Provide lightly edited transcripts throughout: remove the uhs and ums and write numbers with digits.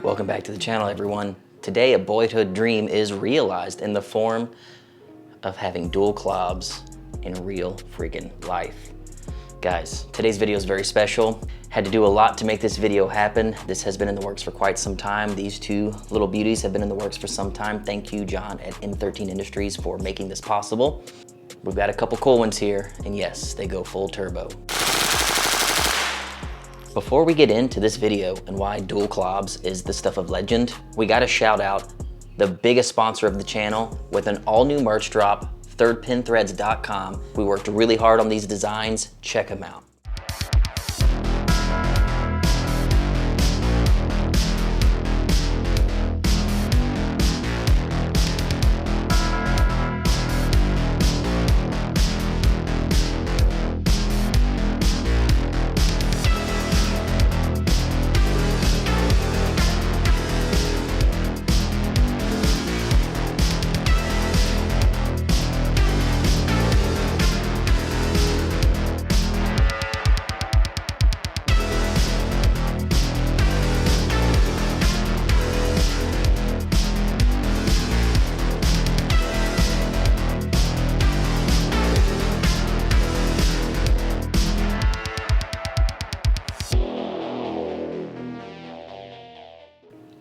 Welcome back to the channel, everyone. Today, a boyhood dream is realized in the form of having dual clubs in real freaking life. Guys, today's video is very special. Had to do a lot to make this video happen. This has been in the works for quite some time. These two little beauties have been in the works for some time. Thank you, John at M13 Industries, for making this possible. We've got a couple cool ones here, and yes, they go full turbo. Before we get into this video and why dual clubs is the stuff of legend, we gotta shout out the biggest sponsor of the channel with an all new merch drop, thirdpinthreads.com. We worked really hard on these designs. Check them out.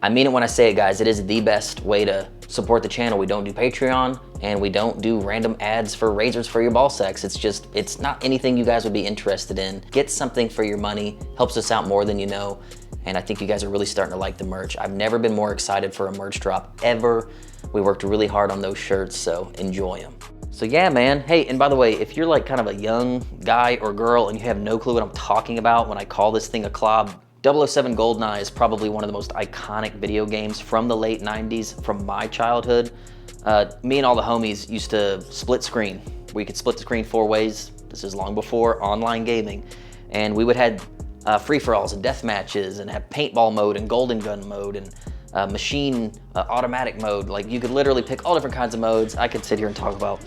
I mean it when I say it, guys. It is the best way to support the channel. We don't do Patreon and we don't do random ads for razors for your ball sacks. It's not anything you guys would be interested in. Get something for your money, helps us out more than you know. And I think you guys are really starting to like the merch. I've never been more excited for a merch drop ever. We worked really hard on those shirts, so enjoy them. So yeah, man. Hey, and by the way, if you're like kind of a young guy or girl and you have no clue what I'm talking about when I call this thing a club, 007 GoldenEye is probably one of the most iconic video games from the late 90s, from my childhood. Me and all the homies used to split screen. We could split the screen 4 ways. This is long before online gaming. And we would have free-for-alls and death matches and have paintball mode and golden gun mode and machine automatic mode. Like, you could literally pick all different kinds of modes. I could sit here and talk about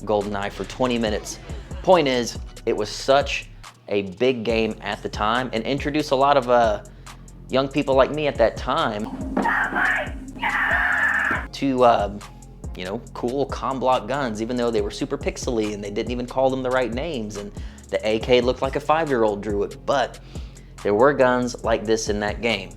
GoldenEye for 20 minutes. Point is, it was such a big game at the time and introduced a lot of young people like me at that time to you know, cool comm block guns, even though they were super pixely and they didn't even call them the right names, and the AK looked like a 5-year-old drew it. But there were guns like this in that game,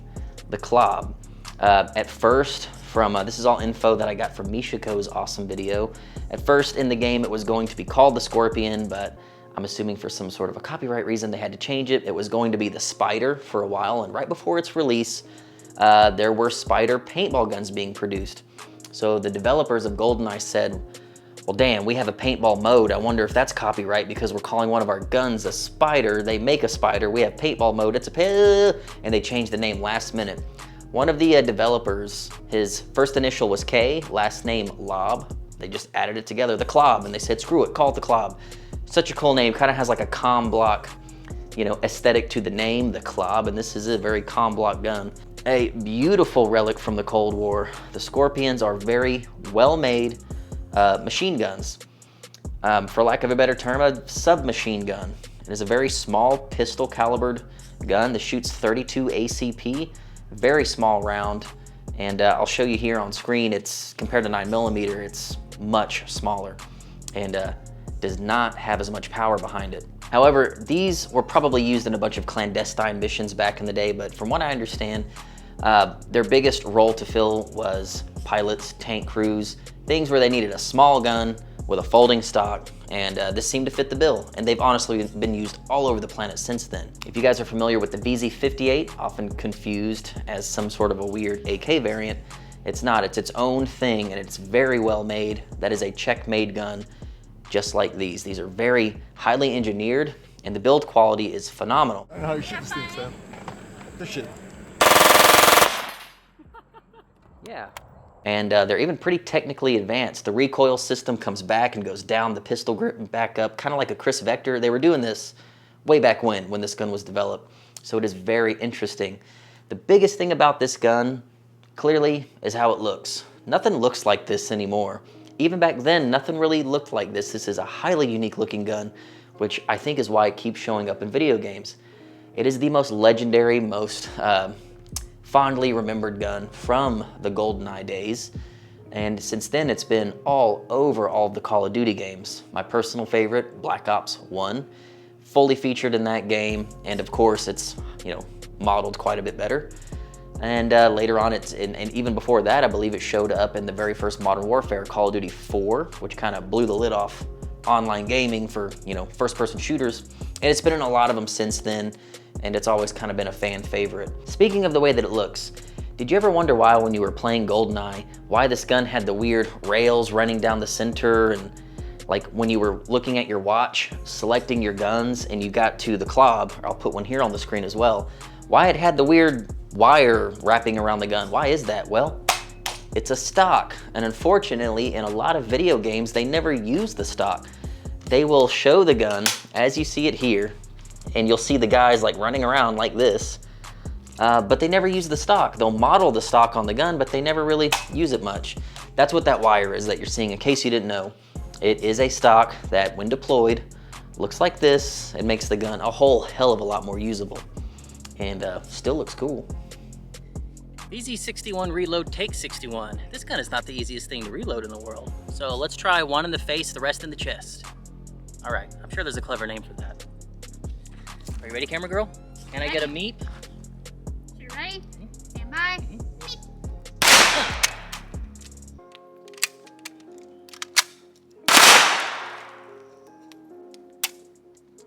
the Klob. At first, from this is all info that I got from Mishiko's awesome video. At first in the game it was going to be called the Scorpion, but I'm assuming for some sort of a copyright reason they had to change it. It was going to be the Spider for a while, and right before its release, there were Spider paintball guns being produced. So the developers of GoldenEye said, well, damn, we have a paintball mode. I wonder if that's copyright because we're calling one of our guns a Spider. They make a Spider, we have paintball mode, it's and they changed the name last minute. One of the developers, his first initial was K, last name Lob. They just added it together, the Klob, and they said, screw it, call it the Klob. Such a cool name, kind of has like a comm block, you know, aesthetic to the name, the Klob, and this is a very comm block gun. A beautiful relic from the Cold War. The Scorpions are very well-made machine guns. For lack of a better term, a submachine gun. It is a very small pistol calibered gun that shoots 32 ACP, very small round, and I'll show you here on screen. It's compared to 9mm, it's much smaller, and does not have as much power behind it. However, these were probably used in a bunch of clandestine missions back in the day, but from what I understand, their biggest role to fill was pilots, tank crews, things where they needed a small gun with a folding stock, and this seemed to fit the bill, and they've honestly been used all over the planet since then. If you guys are familiar with the VZ58, often confused as some sort of a weird AK variant, it's not, it's its own thing, and it's very well made. That is a Czech-made gun, just like these. These are very highly engineered, and the build quality is phenomenal. I know how you shoot this thing, Sam. This shit. Yeah. And they're even pretty technically advanced. The recoil system comes back and goes down, the pistol grip and back up, kind of like a Chris Vector. They were doing this way back when this gun was developed. So it is very interesting. The biggest thing about this gun, clearly, is how it looks. Nothing looks like this anymore. Even back then, nothing really looked like this. This is a highly unique looking gun, which I think is why it keeps showing up in video games. It is the most legendary, most fondly remembered gun from the GoldenEye days. And since then, it's been all over all of the Call of Duty games. My personal favorite, Black Ops 1, fully featured in that game. And of course, it's, you know, modeled quite a bit better. And later on, and even before that, I believe it showed up in the very first Modern Warfare, Call of Duty 4, which kind of blew the lid off online gaming for, you know, first-person shooters. And it's been in a lot of them since then, and it's always kind of been a fan favorite. Speaking of the way that it looks, did you ever wonder why when you were playing GoldenEye, why this gun had the weird rails running down the center, and like when you were looking at your watch, selecting your guns, and you got to the club, I'll put one here on the screen as well, why it had the weird wire wrapping around the gun? Why is that? Well, it's a stock, and unfortunately, in a lot of video games, they never use the stock. They will show the gun as you see it here, and you'll see the guys like running around like this, but they never use the stock. They'll model the stock on the gun, but they never really use it much. That's what that wire is that you're seeing, in case you didn't know. It is a stock that, when deployed, looks like this. It makes the gun a whole hell of a lot more usable, and still looks cool. VZ61 reload takes 61. This gun is not the easiest thing to reload in the world. So let's try one in the face, the rest in the chest. All right, I'm sure there's a clever name for that. Are you ready, camera girl? Can I get a meep? You ready? Stand by.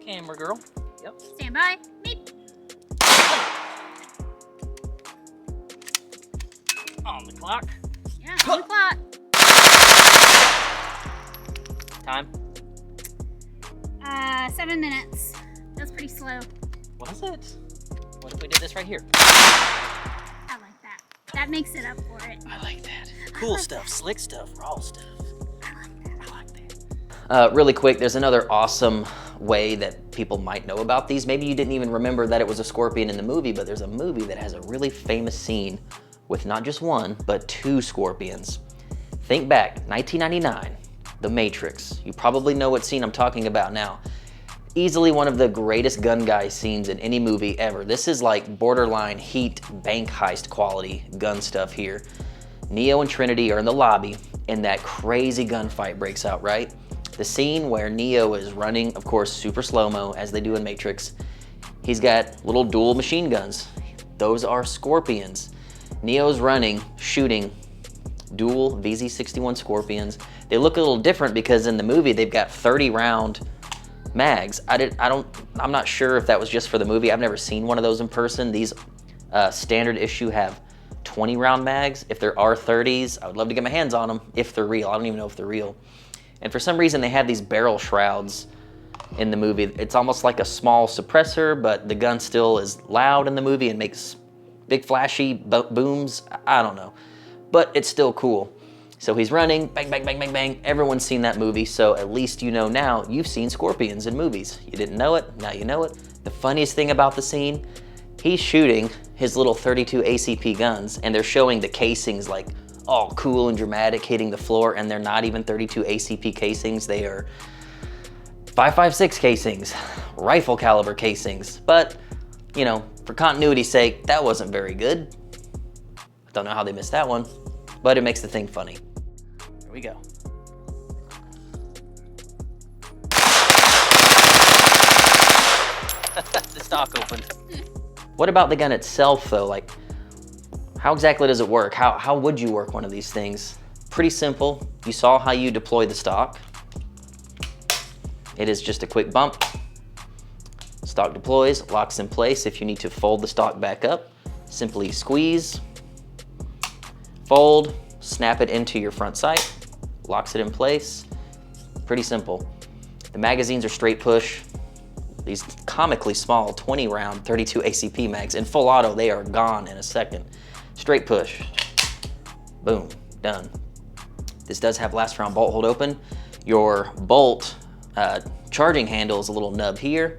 Camera girl. Yep. Stand by. Meep. On the clock. Yeah, on the clock. Time. 7 minutes. That's pretty slow. Was it? What if we did this right here? I like that. That makes it up for it. I like that. Cool stuff, slick stuff, raw stuff. I like that. I like that. Really quick, there's another awesome way that people might know about these. Maybe you didn't even remember that it was a scorpion in the movie, but there's a movie that has a really famous scene with not just one, but 2 scorpions. Think back, 1999, The Matrix. You probably know what scene I'm talking about now. Easily one of the greatest gun guy scenes in any movie ever. This is like borderline Heat bank heist quality gun stuff here. Neo and Trinity are in the lobby, and that crazy gunfight breaks out, right? The scene where Neo is running, of course, super slow-mo, as they do in Matrix. He's got little dual machine guns. Those are scorpions. Neo's running, shooting dual VZ61 scorpions. They look a little different because in the movie they've got 30-round mags. I'm not sure if that was just for the movie. I've never seen one of those in person. These standard issue have 20-round mags. If there are 30s, I would love to get my hands on them if they're real. I don't even know if they're real. And for some reason they have these barrel shrouds in the movie. It's almost like a small suppressor, but the gun still is loud in the movie and makes big flashy booms. I don't know, but it's still cool. So he's running, bang, bang, bang, bang, bang. Everyone's seen that movie, so at least you know now you've seen scorpions in movies. You didn't know it, now you know it. The funniest thing about the scene, he's shooting his little 32 ACP guns, and they're showing the casings like all cool and dramatic hitting the floor, and they're not even 32 ACP casings. They are 5.56 casings, rifle caliber casings. But, you know, for continuity's sake, that wasn't very good. I don't know how they missed that one, but it makes the thing funny. Here we go. The stock opened. What about the gun itself though? Like, how exactly does it work? How would you work one of these things? Pretty simple. You saw how you deploy the stock. It is just a quick bump. Stock deploys, locks in place. If you need to fold the stock back up, simply squeeze, fold, snap it into your front sight, locks it in place. Pretty simple. The magazines are straight push. These comically small 20-round 32 ACP mags. In full auto, they are gone in a second. Straight push. Boom, done. This does have last round bolt hold open. Your bolt charging handle is a little nub here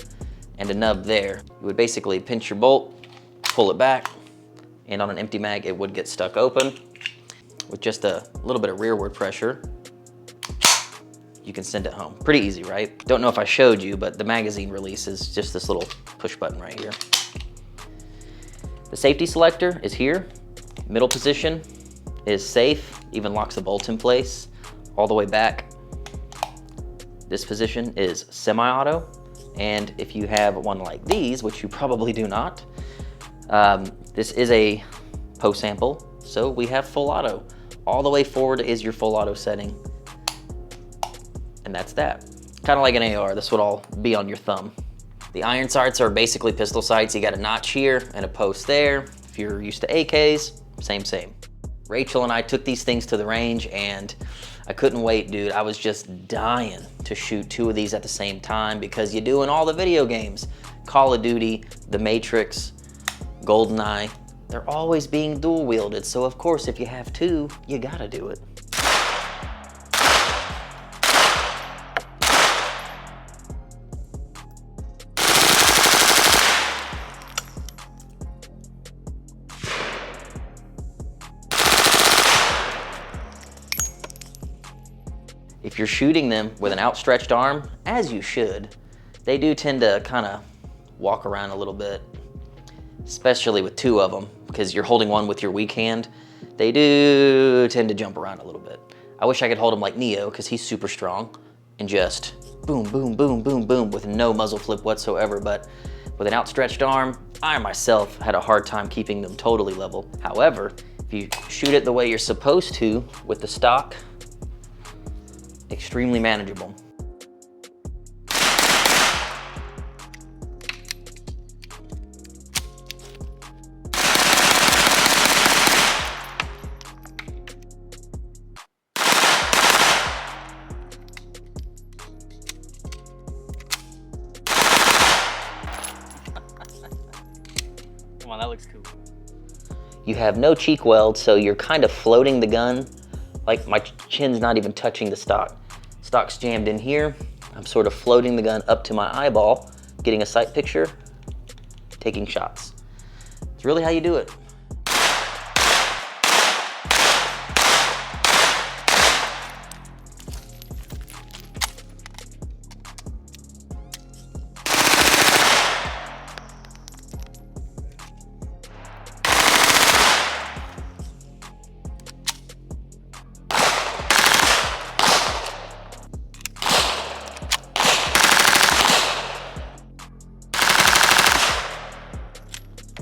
and a nub there. You would basically pinch your bolt, pull it back, and on an empty mag, it would get stuck open. With just a little bit of rearward pressure, you can send it home. Pretty easy, right? Don't know if I showed you, but the magazine release is just this little push button right here. The safety selector is here. Middle position is safe, even locks the bolt in place. All the way back, this position is semi-auto. And if you have one like these, which you probably do not, this is a post sample, so we have full auto. All the way forward is your full auto setting. And that's that. Kind of like an AR, this would all be on your thumb. The iron sights are basically pistol sights. You got a notch here and a post there. If you're used to AKs, same. Rachel and I took these things to the range and I couldn't wait, dude. I was just dying to shoot 2 of these at the same time because you do in all the video games. Call of Duty, The Matrix, GoldenEye, they're always being dual wielded. So of course, if you have 2, you gotta do it. If you're shooting them with an outstretched arm, as you should, they do tend to kind of walk around a little bit, especially with 2 of them, because you're holding one with your weak hand. They do tend to jump around a little bit. I wish I could hold him like Neo, because he's super strong, and just boom, boom, boom, boom, boom, with no muzzle flip whatsoever, but with an outstretched arm, I myself had a hard time keeping them totally level. However, if you shoot it the way you're supposed to with the stock, extremely manageable. Come on, that looks cool. You have no cheek weld, so you're kind of floating the gun. Like my chin's not even touching the stock. Stock's jammed in here. I'm sort of floating the gun up to my eyeball, getting a sight picture, taking shots. It's really how you do it.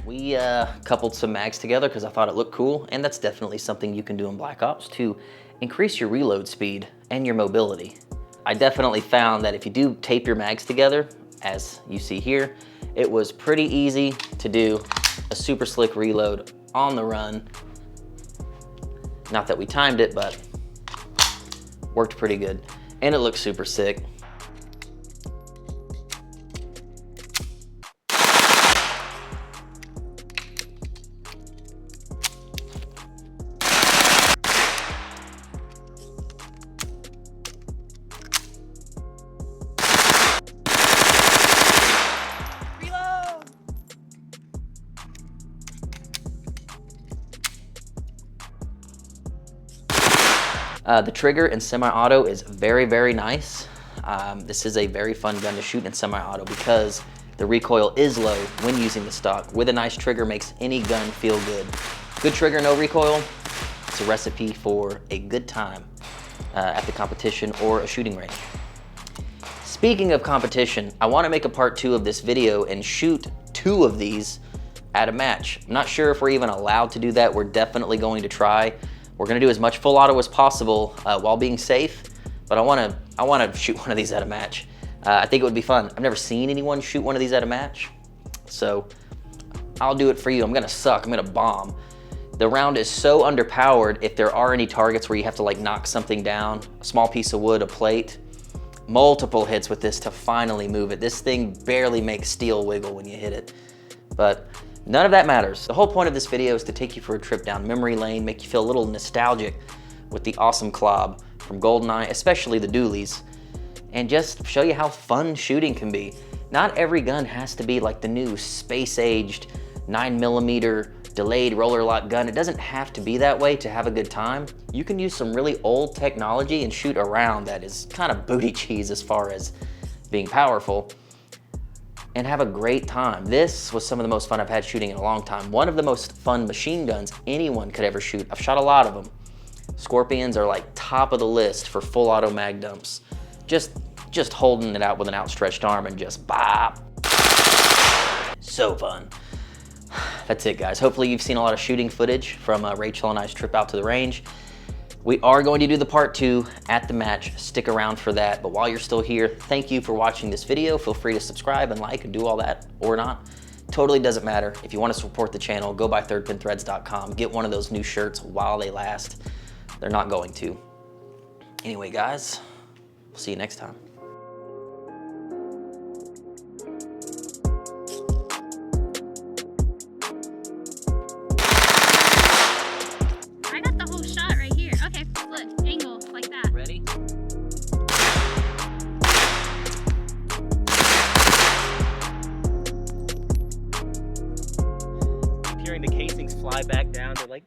We coupled some mags together because I thought it looked cool, and that's definitely something you can do in Black Ops to increase your reload speed and your mobility. I definitely found that if you do tape your mags together, as you see here, it was pretty easy to do a super slick reload on the run. Not that we timed it, but worked pretty good. And it looks super sick. The trigger in semi-auto is very, very nice. This is a very fun gun to shoot in semi-auto because the recoil is low when using the stock. With a nice trigger makes any gun feel good. Good trigger, no recoil, it's a recipe for a good time at the competition or a shooting range. Speaking of competition, I want to make a part 2 of this video and shoot 2 of these at a match. I'm not sure if we're even allowed to do that. We're definitely going to try. We're gonna do as much full auto as possible while being safe, but I wanna shoot one of these at a match. I think it would be fun. I've never seen anyone shoot one of these at a match, so I'll do it for you. I'm gonna suck, I'm gonna bomb. The round is so underpowered, if there are any targets where you have to like knock something down, a small piece of wood, a plate, multiple hits with this to finally move it. This thing barely makes steel wiggle when you hit it, but none of that matters. The whole point of this video is to take you for a trip down memory lane, make you feel a little nostalgic with the awesome Klob from GoldenEye, especially the dualies, and just show you how fun shooting can be. Not every gun has to be like the new space-aged 9mm delayed roller lock gun. It doesn't have to be that way to have a good time. You can use some really old technology and shoot a round that is kind of booty cheese as far as being powerful, and have a great time. This was some of the most fun I've had shooting in a long time. One of the most fun machine guns anyone could ever shoot. I've shot a lot of them. Scorpions are like top of the list for full auto mag dumps. Just holding it out with an outstretched arm and just bop. So fun. That's it, guys. Hopefully you've seen a lot of shooting footage from Rachel and I's trip out to the range. We are going to do the part 2 at the match. Stick around for that. But while you're still here, thank you for watching this video. Feel free to subscribe and like and do all that or not. Totally doesn't matter. If you want to support the channel, go by thirdpinthreads.com. Get one of those new shirts while they last. They're not going to. Anyway, guys, we'll see you next time. I got the whole shot right here. Okay, look, angle like that. Ready? Keep hearing the casings fly back down. They're like,